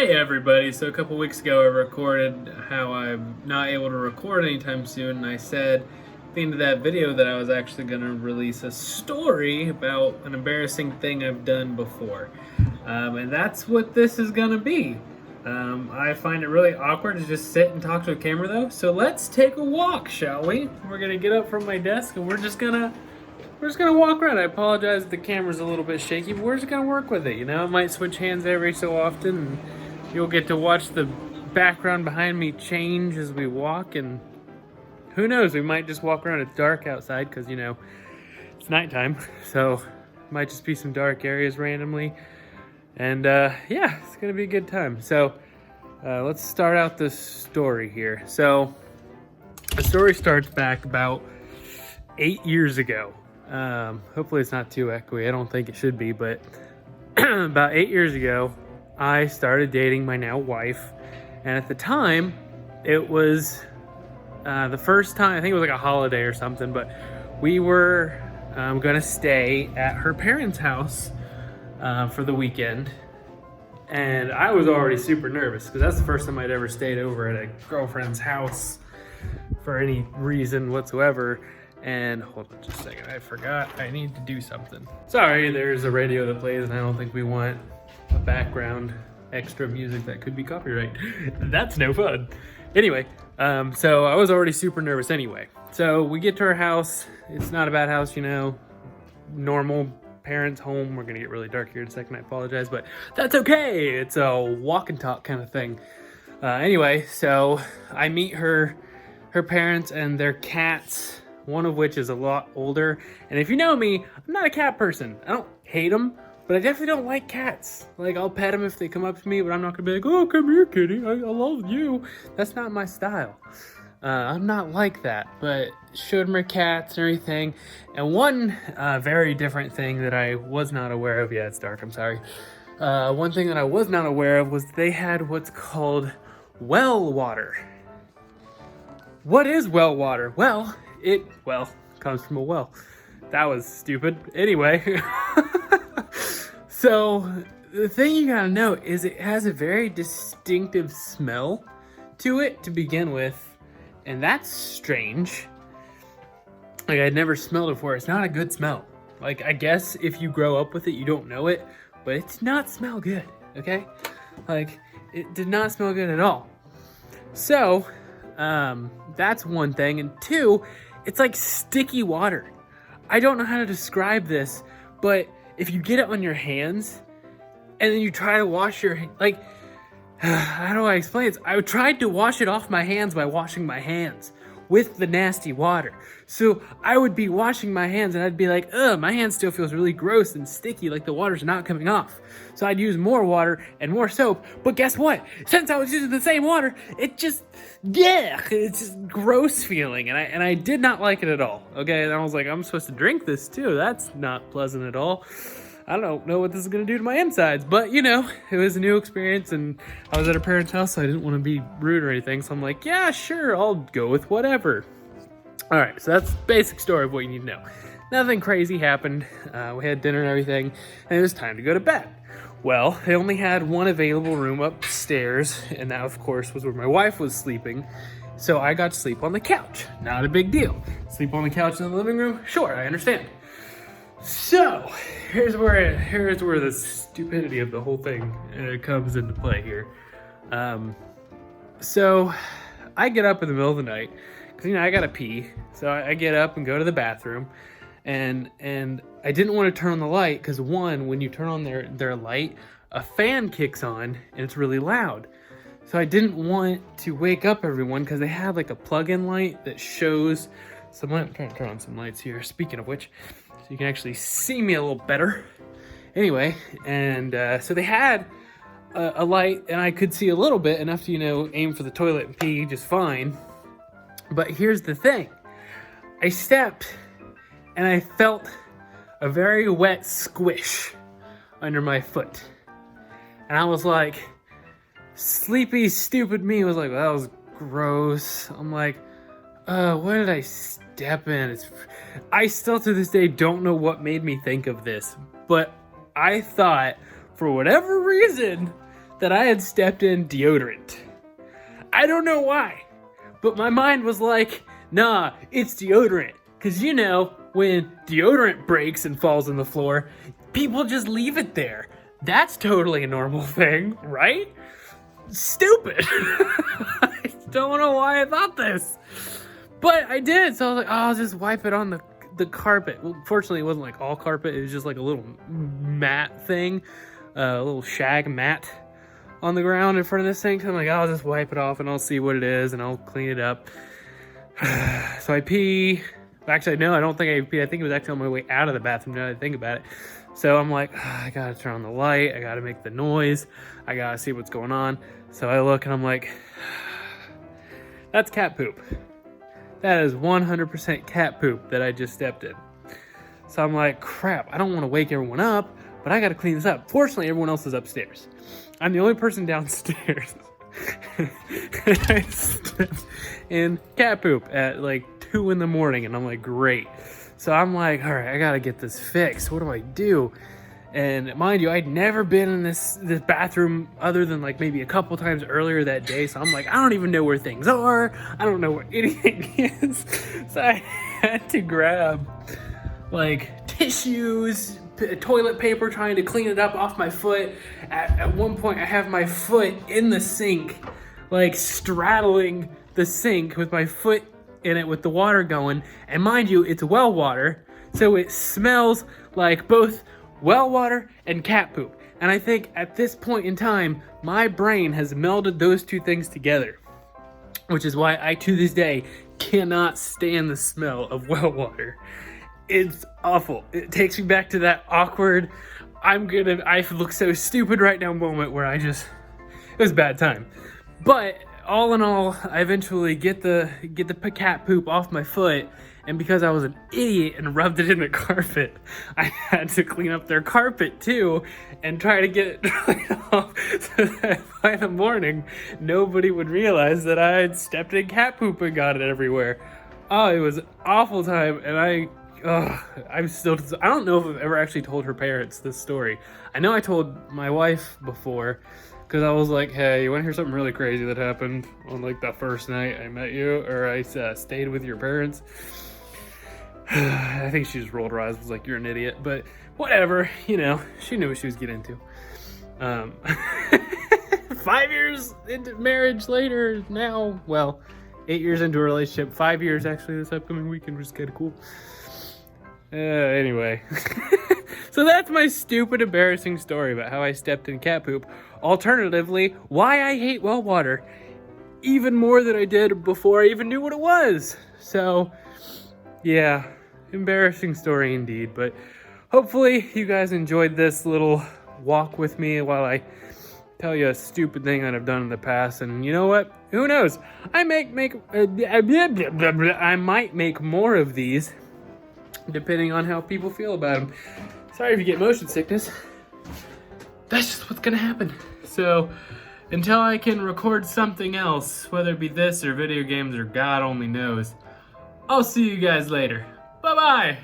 Hey everybody, so a couple weeks ago I recorded how I'm not able to record anytime soon, and I said at the end of that video that I was actually going to release a story about an embarrassing thing I've done before. And that's what this is going to be. I find it really awkward to just sit and talk to a camera though, so let's take a walk, shall we? We're going to get up from my desk and we're just gonna walk around. I apologize if the camera's a little bit shaky, but we're just gonna work with it, you know? I might switch hands every so often, and you'll get to watch the background behind me change as we walk, and who knows, we might just walk around. It's dark outside, because, you know, it's nighttime, so it might just be some dark areas randomly, and yeah, it's gonna be a good time. So, let's start out this story here. So, the story starts back about 8 years ago. Hopefully it's not too echoey. I don't think it should be, but about 8 years ago, I started dating my now wife, and at the time, it was the first time, I think it was like a holiday or something, but we were gonna stay at her parents' house for the weekend, and I was already super nervous, because that's the first time I'd ever stayed over at a girlfriend's house for any reason whatsoever. And hold on just a second, I forgot I need to do something. Sorry, there's a radio that plays and I don't think we want a background extra music that could be copyright. That's no fun. Anyway, so I was already super nervous anyway. So we get to her house. It's not a bad house, you know, normal parents' home. We're gonna get really dark here in a second, I apologize, but that's okay. It's a walk and talk kind of thing. Anyway, so I meet her parents and their cats, one of which is a lot older. And if you know me, I'm not a cat person. I don't hate them, but I definitely don't like cats. Like, I'll pet them if they come up to me, but I'm not gonna be like, oh, come here, kitty, I love you. That's not my style. I'm not like that, but showed my cats and everything. And one very different thing that I was not aware of, yeah, it's dark, I'm sorry. One thing that I was not aware of was they had what's called well water. What is well water? Well, it comes from a well. That was stupid. Anyway, so the thing you gotta know is it has a very distinctive smell to it to begin with, and that's strange. Like, I'd never smelled it before. It's not a good smell. Like, I guess if you grow up with it, you don't know it, but it did not smell good, okay? Like, it did not smell good at all. So, that's one thing, and two, it's like sticky water. I don't know how to describe this, but if you get it on your hands and then you try to wash your, like, how do I explain this? I tried to wash it off my hands by washing my hands with the nasty water. So I would be washing my hands and I'd be like, ugh, my hand still feels really gross and sticky, like the water's not coming off. So I'd use more water and more soap, but guess what? Since I was using the same water, it just, yeah, it's just gross feeling, and I did not like it at all, okay? And I was like, I'm supposed to drink this too, that's not pleasant at all. I don't know what this is gonna do to my insides, but you know, it was a new experience, and I was at her parents' house, so I didn't want to be rude or anything, so I'm like, yeah, sure, I'll go with whatever. All right, so that's the basic story of what you need to know. Nothing crazy happened. We had dinner and everything, and it was time to go to bed. Well, they only had one available room upstairs, and that, of course, was where my wife was sleeping. So I got to sleep on the couch. Not a big deal. Sleep on the couch in the living room? Sure, I understand. So here's where the stupidity of the whole thing comes into play here. So I get up in the middle of the night because, you know, I gotta pee. So I get up and go to the bathroom, and I didn't want to turn on the light because, one, when you turn on their light, a fan kicks on and it's really loud. So I didn't want to wake up everyone because they had like a plug-in light that shows some light. I'm trying to turn on some lights here, speaking of which, so you can actually see me a little better. Anyway, and so they had a light, and I could see a little bit, enough to, you know, aim for the toilet and pee just fine. But here's the thing. I stepped, and I felt a very wet squish under my foot. And I was like, sleepy, stupid me was like, well, that was gross. I'm like, what did I step in? I still to this day don't know what made me think of this, but I thought, for whatever reason, that I had stepped in deodorant. I don't know why, but my mind was like, nah, it's deodorant. Because you know, when deodorant breaks and falls on the floor, people just leave it there. That's totally a normal thing, right? Stupid. I don't know why I thought this. But I did, so I was like, oh, I'll just wipe it on the carpet. Well, fortunately, it wasn't like all carpet. It was just like a little mat thing, a little shag mat on the ground in front of this thing. So I'm like, I'll just wipe it off and I'll see what it is and I'll clean it up. So I pee. Actually, no, I don't think I peed. I think it was actually on my way out of the bathroom now that I think about it. So I'm like, I gotta turn on the light. I gotta make the noise. I gotta see what's going on. So I look and I'm like, that's cat poop. That is 100% cat poop that I just stepped in. So I'm like, crap, I don't want to wake everyone up, but I got to clean this up. Fortunately, everyone else is upstairs. I'm the only person downstairs. I stepped in cat poop at like 2 in the morning, and I'm like, great. So I'm like, all right, I got to get this fixed. What do I do? And mind you, I'd never been in this bathroom other than like maybe a couple times earlier that day. So I'm like, I don't even know where things are. I don't know where anything is. So I had to grab like tissues, toilet paper, trying to clean it up off my foot. At one point, I have my foot in the sink, like straddling the sink with my foot in it with the water going. And mind you, it's well water. So it smells like both well water and cat poop. And I think at this point in time, my brain has melded those two things together, which is why I, to this day, cannot stand the smell of well water. It's awful. It takes me back to that awkward, I look so stupid right now moment where it was a bad time. But all in all, I eventually get the cat poop off my foot. And because I was an idiot and rubbed it in the carpet, I had to clean up their carpet too and try to get it dried off so that by the morning, nobody would realize that I had stepped in cat poop and got it everywhere. Oh, it was an awful time. And I don't know if I've ever actually told her parents this story. I know I told my wife before, because I was like, hey, you want to hear something really crazy that happened on like the first night I met you, or I stayed with your parents? I think she just rolled her eyes, was like, you're an idiot, but whatever, you know, she knew what she was getting into. 5 years into marriage later now, well, 8 years into a relationship, 5 years actually this upcoming weekend, which is kind of cool. Anyway, so that's my stupid, embarrassing story about how I stepped in cat poop. Alternatively, why I hate well water even more than I did before I even knew what it was. So, yeah, embarrassing story indeed. But hopefully you guys enjoyed this little walk with me while I tell you a stupid thing that I've done in the past. And you know what? Who knows? I might make more of these, depending on how people feel about them. Sorry if you get motion sickness. That's just what's gonna happen. So, until I can record something else, whether it be this or video games or God only knows, I'll see you guys later. Bye-bye!